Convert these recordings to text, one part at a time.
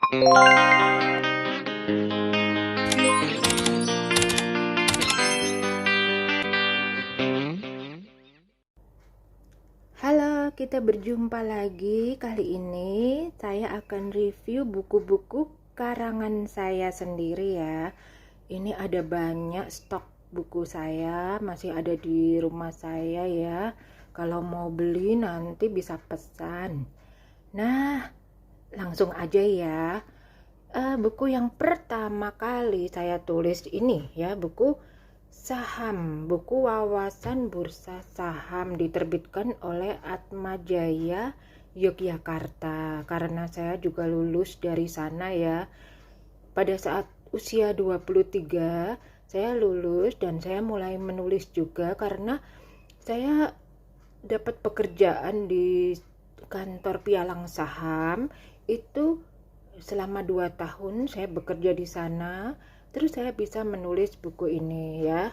Halo, kita berjumpa lagi. Kali ini saya akan review buku-buku karangan saya sendiri ya. Ini ada banyak stok buku saya, masih ada di rumah saya ya. Kalau mau beli nanti bisa pesan. Nah, langsung aja ya. Buku yang pertama kali saya tulis ini ya, buku Saham, buku wawasan bursa saham, diterbitkan oleh Atmajaya Yogyakarta. Karena saya juga lulus dari sana ya. Pada saat usia 23, saya lulus dan saya mulai menulis juga karena saya dapat pekerjaan di kantor pialang saham. Itu selama 2 tahun saya bekerja di sana, terus saya bisa menulis buku ini ya.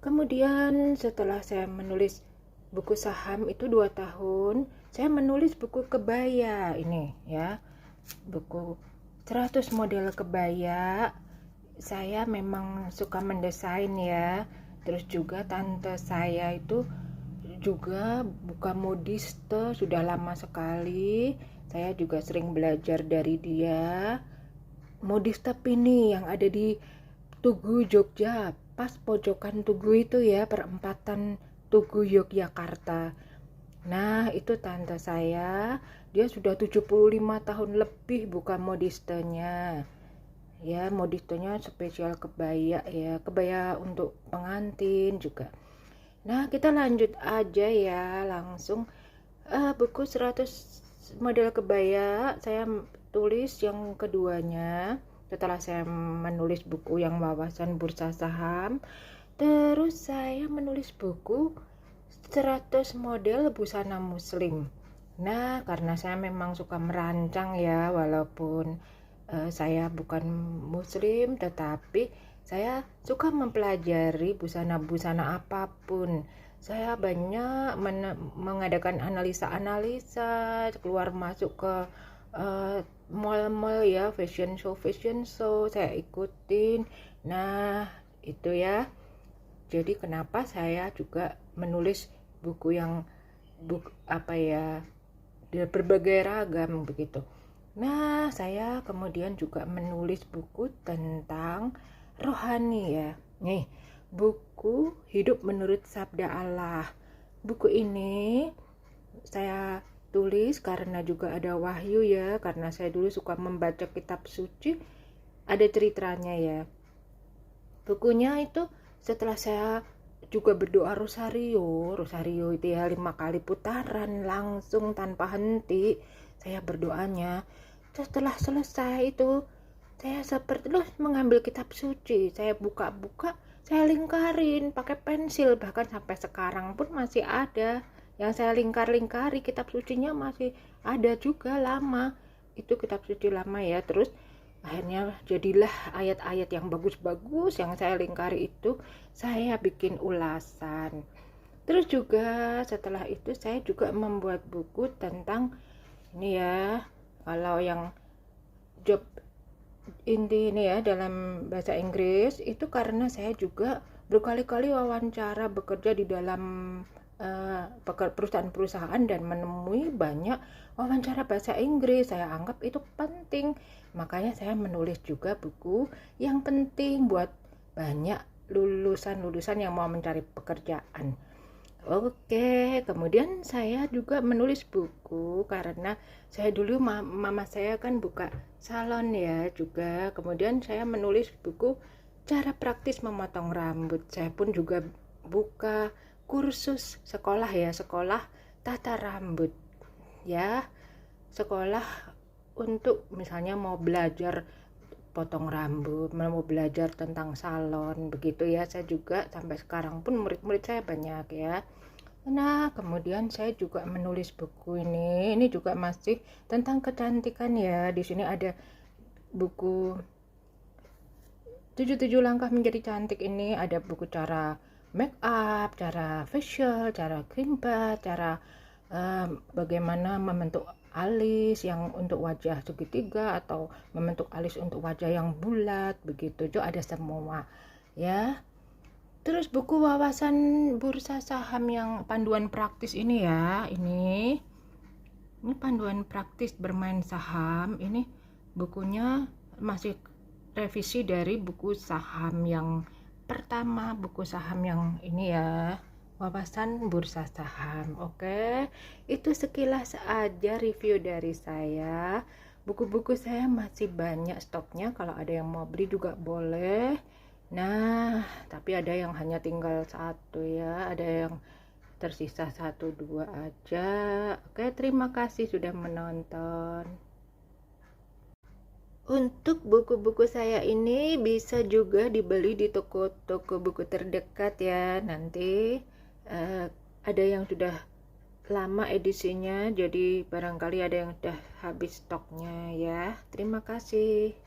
Kemudian setelah saya menulis buku saham itu 2 tahun, saya menulis buku kebaya ini ya. Buku 100 model kebaya. Saya memang suka mendesain ya. Terus juga tante saya itu juga bukan modiste sudah lama sekali. Saya juga sering belajar dari dia. Modiste Pini yang ada di Tugu Jogja, pas pojokan Tugu itu ya, perempatan Tugu Yogyakarta. Nah, itu tante saya, dia sudah 75 tahun lebih bukan modistenya. Ya, modistenya spesial kebaya ya, kebaya untuk pengantin juga. Nah, kita lanjut aja ya, langsung buku 100 model kebaya saya tulis yang keduanya setelah saya menulis buku yang wawasan bursa saham. Terus saya menulis buku 100 model busana muslim. Nah, karena saya memang suka merancang ya, walaupun saya bukan muslim, tetapi saya suka mempelajari busana-busana apapun. Saya banyak mengadakan analisa-analisa, keluar masuk ke mall-mall ya, fashion show saya ikutin. Nah, itu ya. Jadi kenapa saya juga menulis buku yang berbagai ragam begitu. Nah, saya kemudian juga menulis buku tentang rohani ya. Nih, buku Hidup Menurut Sabda Allah. Buku ini saya tulis karena juga ada wahyu ya, karena saya dulu suka membaca kitab suci, ada ceritanya ya. Bukunya itu setelah saya juga berdoa rosario itu ya 5 kali putaran langsung tanpa henti saya berdoanya. Setelah selesai itu saya seperti mengambil kitab suci, saya buka-buka, saya lingkarin pakai pensil, bahkan sampai sekarang pun masih ada yang saya lingkari kitab sucinya, masih ada juga lama. Itu kitab suci lama ya. Terus akhirnya jadilah ayat-ayat yang bagus-bagus yang saya lingkari itu saya bikin ulasan. Terus juga setelah itu saya juga membuat buku tentang ini ya, kalau yang job inti ini ya dalam bahasa Inggris itu, karena saya juga berkali-kali wawancara bekerja di dalam perusahaan-perusahaan dan menemui banyak wawancara bahasa Inggris. Saya anggap itu penting, makanya saya menulis juga buku yang penting buat banyak lulusan-lulusan yang mau mencari pekerjaan. Oke, kemudian saya juga menulis buku karena saya dulu mama saya kan buka salon ya juga. Kemudian saya menulis buku cara praktis memotong rambut. Saya pun juga buka kursus sekolah ya, sekolah tata rambut ya, sekolah untuk misalnya mau belajar potong rambut, mau belajar tentang salon begitu ya. Saya juga sampai sekarang pun murid-murid saya banyak ya. Nah, kemudian saya juga menulis buku ini juga masih tentang kecantikan ya. Di sini ada buku 77 langkah menjadi cantik. Ini ada buku cara make up, cara facial, cara cream bath, cara bagaimana membentuk alis yang untuk wajah segitiga atau membentuk alis untuk wajah yang bulat begitu, itu ada semua ya. Terus buku wawasan bursa saham yang panduan praktis ini ya, ini panduan praktis bermain saham. Ini bukunya masih revisi dari buku saham yang pertama, buku saham yang ini ya, wawasan bursa saham. Oke, itu sekilas aja review dari saya. Buku-buku saya masih banyak stoknya, kalau ada yang mau beli juga boleh. Nah, tapi ada yang hanya tinggal satu ya, ada yang tersisa 1-2 aja. Oke, terima kasih sudah menonton. Untuk buku-buku saya ini bisa juga dibeli di toko-toko buku terdekat ya. Nanti ada yang sudah lama edisinya, jadi barangkali ada yang sudah habis stoknya ya. Terima kasih.